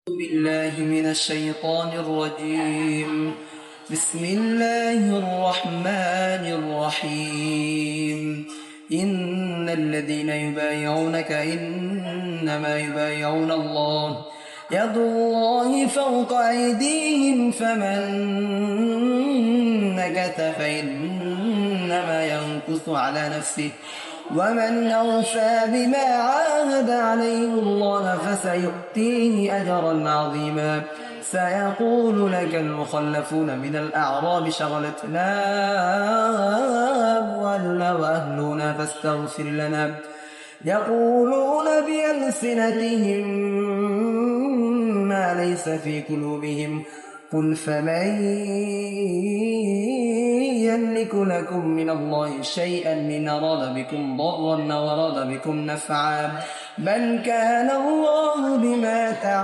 بالله من الشيطان الرجيم. بسم الله الرحمن الرحيم. إن الذين يبايعونك إنما يبايعون الله يد الله فوق أيديهم فمن نكث فإنما ينكث على نفسه ومن أوفى بما عاهد عليه الله فسيؤتيه أجرا عظيما. سيقول لك المخلفون من الأعراب شغلتنا أموالنا وأهلنا فاستغفر لنا. يقولون بألسنتهم ما ليس في قلوبهم قل فمن يملك لكم من الله شيئا إن أراد بكم ضرا أو أراد بكم نفعا بل كان الله بما تعملون